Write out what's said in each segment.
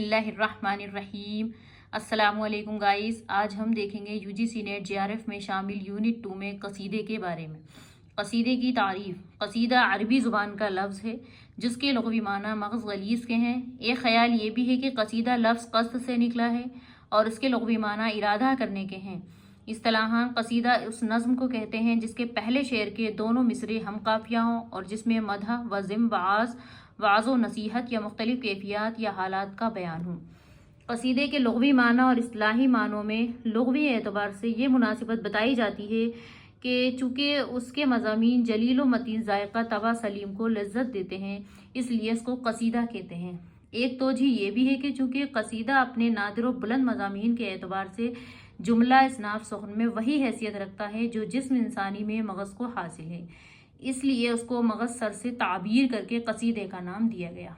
बिस्मिल्लाहिर्रहमानिर्रहीम। अस्सलामु अलैकुम गाइस। आज हम देखेंगे यूजीसी नेट जेआरएफ में शामिल यूनिट 2 में कसीदे के बारे में। कसीदे की तारीफ। कसीदा अरबी ज़ुबान का लफ्ज़ है जिसके लुग़वी माना मग़ज़ गलीज़ के हैं। एक ख़याल ये भी है कि कसीदा लफ्ज़ क़स्द से निकला है और इसके लुग़वी माना इरादा करने के हैं। इस्तिलाहान कसीदा उस नज़्म को कहते हैं जिसके पहले शेर के दोनों मिसरे हम काफ़िया हों और जिसमें मदह व ज़िम वाज़ो नसीहत या मुख्तलिफ़ कैफियत या हालात का बयान हो। कसीदे के लुग़वी माना और इस्तिलाही मानों में लुग़वी एतबार से ये मुनासिबत बताई जाती है कि चूँकि उसके मज़ामीन जलील व मतीन ज़ायक़ा तबा सलीम को लज्जत देते हैं इसलिए इसको कसीदा कहते हैं। एक तोजी ये भी है कि चूँकि कसीदा अपने नादिर व बुलंद मज़ामीन के एतबार से जुमला इसनाफ सुख़न में वही हैसियत रखता है जो जिस्म इंसानी में मग़ज़ को हासिल है, इसलिए उसको मग़ज़ सर से ताबीर करके कसीदे का नाम दिया गया।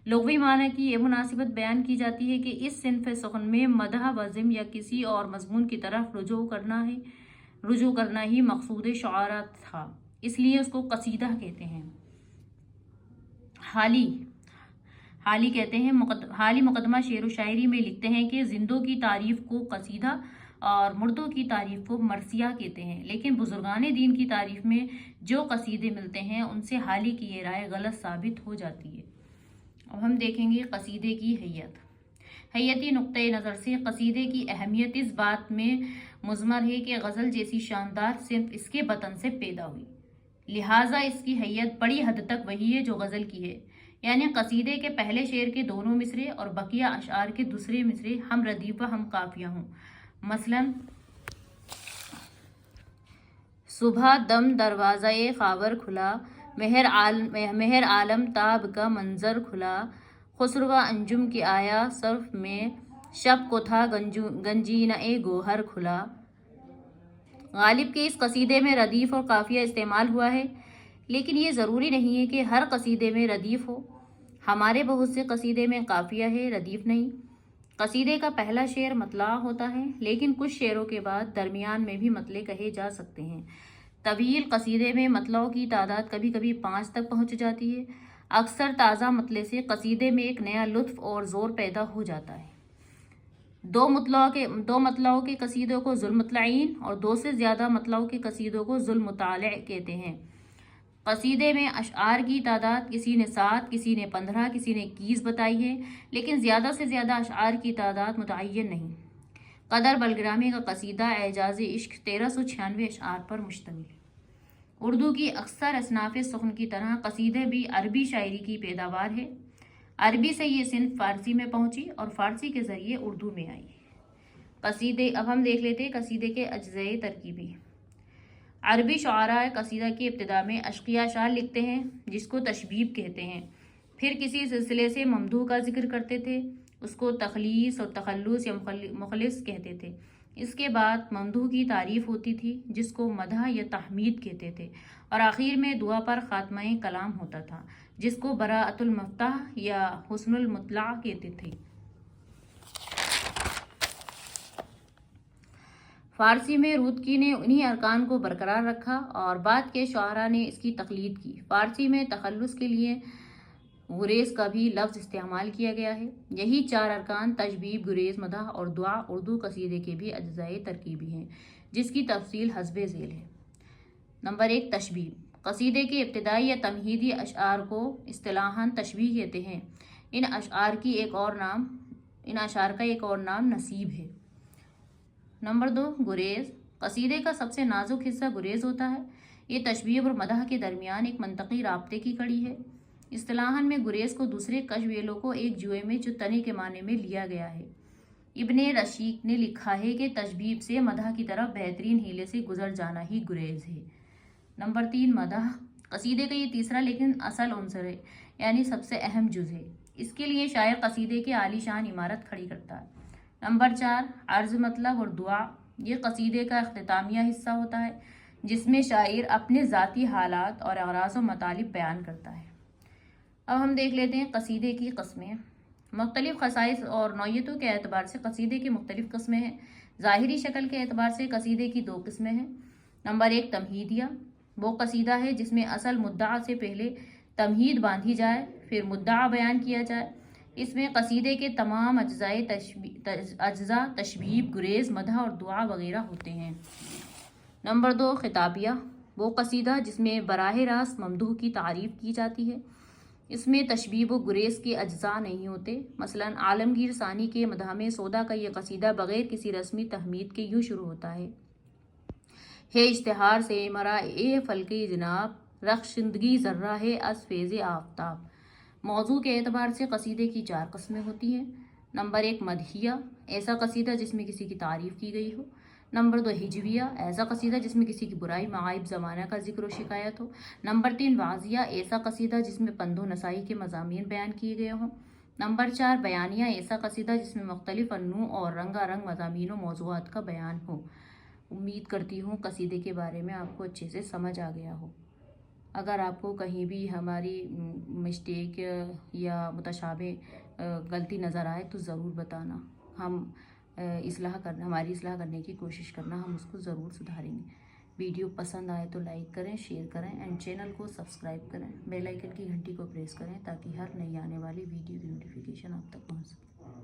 लुग़वी माना की यह मुनासिबत बयान की जाती है कि इस सिन्फ़ सुख़न में मदह वज़िम या किसी और मज़मून की तरफ रुजू करना ही मकसूद शुआरा था, इसलिए उसको कसीदा कहते हैं। हाली कहते हैं हाली मुकदमा शेर व शायरी में लिखते हैं कि जिंदों की तारीफ़ को कसीदा और मुर्दों की तारीफ़ को मरसिया कहते हैं, लेकिन बुजुर्गान दीन की तारीफ़ में जो कसीदे मिलते हैं उनसे हाली की ये राय गलत साबित हो जाती है। अब हम देखेंगे कसीदे की हैयती नुक्ते नज़र से कसीदे की अहमियत इस बात में मुज़मर है कि गज़ल जैसी शानदार सिर्फ इसके बतन से पैदा हुई, लिहाजा इसकी हैयत बड़ी हद तक वही है जो गज़ल की है। यानी कसीदे के पहले शेर के दोनों मिसरे और बकिया अशार के दूसरे मिसरे हम रदीफ व हम काफिया हों। मसलन सुबह दम दरवाज़ा खावर खुला, मेहर आलम ताब का मंजर खुला, खुसरवा अंजुम की आया सर्फ में, शब को था गंजीना ए गोहर खुला। गालिब के इस कसीदे में रदीफ़ और काफिया इस्तेमाल हुआ है, लेकिन ये ज़रूरी नहीं है कि हर कसीदे में रदीफ़ हो। हमारे बहुत से कसीदे में काफिया है, रदीफ़ नहीं। कसीदे का पहला शेर मतला होता है, लेकिन कुछ शेरों के बाद दरमियान में भी मतले कहे जा सकते हैं। तवील कसीदे में मतलों की तादाद कभी कभी 5 तक पहुँच जाती है। अक्सर ताज़ा मतले से कसीदे में एक नया लुत्फ़ और ज़ोर पैदा हो जाता है। दो मतलाओं के कसीदों को ज़ुल्मुतलईन और 2 से ज़्यादा मतलाओं के कसीदों को ज़ुल्मुताले कहते हैं। कसीदे में अशआर की तादाद किसी ने 7, किसी ने 15, किसी ने 21 बताई है, लेकिन ज़्यादा से ज़्यादा अशआर की तादाद मुतय्यन नहीं। कदर बलग्रामी का कसीदा एजाज़ इश्क 1396 अशआर पर मुश्तमिल। उर्दू की अक्सर असनाफ़ सुख़न की तरह कसीदे भी अरबी शायरी की पैदावार है। अरबी से ये सिन्फ फ़ारसी में पहुँची और फ़ारसी के ज़रिए उर्दू में आई। कसीदे अब हम देख लेते हैं कसीदे के अज्ज़ाए तरकीबी। अरबी शुआरा कसीदा की इब्तिदा में अश्किया शार लिखते हैं जिसको तशबीब कहते हैं, फिर किसी सिलसिले से ममदूह का जिक्र करते थे, उसको तखलीस और तखल्लुस या मुखलिस कहते थे। इसके बाद ममदूह की तारीफ़ होती थी जिसको मदह या तहमीद कहते थे, और आखिर में दुआ पर ख़ात्मा कलाम होता था जिसको बराअतुल मफ्ताह या हुस्नुल मुतला कहते थे। फ़ारसी में रूदकी ने उन्हीं अरकान को बरकरार रखा और बाद के शुआरा ने इसकी तक़लीद की। फ़ारसी में तखल्लुस के लिए गुरेज़ का भी लफ्ज़ इस्तेमाल किया गया है। यही 4 अरकान तशबीब, गुरेज़, मदह और दुआ उर्दू कसीदे के भी अज्ज़ाए तरकीबी हैं जिसकी तफसील हस्बे ज़ेल है। नंबर 1 तशबीब। कसीदे के इब्तिदाई या तमहीदी अशआर को इस्तिलाहान तशबीह कहते हैं। इन अशआर का एक और नाम नसीब है। नंबर 2 गुरेज़। कसीदे का सबसे नाजुक हिस्सा गुरेज़ होता है। ये तशबीह और मदह के दरमियान एक मंतकी राब्ते की कड़ी है। इस्तिलाहन में गुरेज़ को दूसरे कशवेलों को एक जुए में जो तने के माने में लिया गया है। इब्ने रशीक ने लिखा है कि तशबीब से मदह की तरफ बेहतरीन हीले से गुजर जाना ही गुरेज़ है। नंबर 3 मदह। कसीदे का ये तीसरा लेकिन असल उन्सर है, यानी सबसे अहम जुज़ है। इसके लिए शायर कसीदे की आलीशान इमारत खड़ी करता है। नंबर 4 अर्ज़, मतलब और दुआ। ये कसीदे का अख्तितामिया हिस्सा होता है जिसमें शायर अपने ज़ाती हालात और अग़राज़ व मतालिब बयान करता है। अब हम देख लेते हैं कसीदे की क़स्में। मुख्तलिफ़ ख़साइस और नौइयतों के एतबार से कसीदे की मुख्तलिफ़ क़स्में हैं। ज़ाहिरी शक्ल के एतबार से कसीदे की 2 किस्में हैं। नंबर 1 तमहीदिया। वो कसीदा है जिसमें असल मुद्दा से पहले तमहीद बांधी जाए, फिर मुद्दा बयान किया जाए। اس میں قصیدے کے تمام اجزاء تشبیب، گریز، مدح اور دعا وغیرہ ہوتے ہیں۔ نمبر 2، خطابیہ، وہ قصیدہ جس میں براہ راست ممدوح کی تعریف کی جاتی ہے۔ اس میں تشبیب و گریز کے اجزاء نہیں ہوتے۔ مثلا عالمگیر ثانی کے مدح سودا کا یہ قصیدہ بغیر کسی رسمی تحمید کے یوں شروع ہوتا ہے: اشتہار سے مرا اے فلکِ جناب، رخشندگی ذرہ ہے از فیض آفتاب۔ موضوع کے اعتبار سے قصیدے کی 4 قسمیں ہوتی ہیں۔ نمبر 1، مدحیہ، ایسا قصیدہ جس میں کسی کی تعریف کی گئی ہو۔ نمبر 2، ہجویہ، ایسا قصیدہ جس میں کسی کی برائی، معائب زمانہ کا ذکر و شکایت ہو۔ نمبر 3، وعظیہ، ایسا قصیدہ جس میں پند و نصیحت کے مضامین بیان کیے گئے ہوں۔ نمبر 4، بیانیہ، ایسا قصیدہ جس میں مختلف النوع اور رنگا رنگ مضامین و موضوعات کا بیان ہو۔ امید کرتی ہوں قصیدے کے بارے میں آپ کو اچھے سے سمجھ آ گیا ہو۔ اگر آپ کو کہیں بھی ہماری مسٹیک یا متشابہ غلطی نظر آئے تو ضرور بتانا، ہماری اصلاح کرنے کی کوشش کرنا، ہم اس کو ضرور سدھاریں گے۔ ویڈیو پسند آئے تو لائک کریں، شیئر کریں اینڈ چینل کو سبسکرائب کریں، بیل آئیکن کی گھنٹی کو پریس کریں تاکہ ہر نئی آنے والی ویڈیو کی نوٹیفیکیشن آپ تک پہنچ سکے۔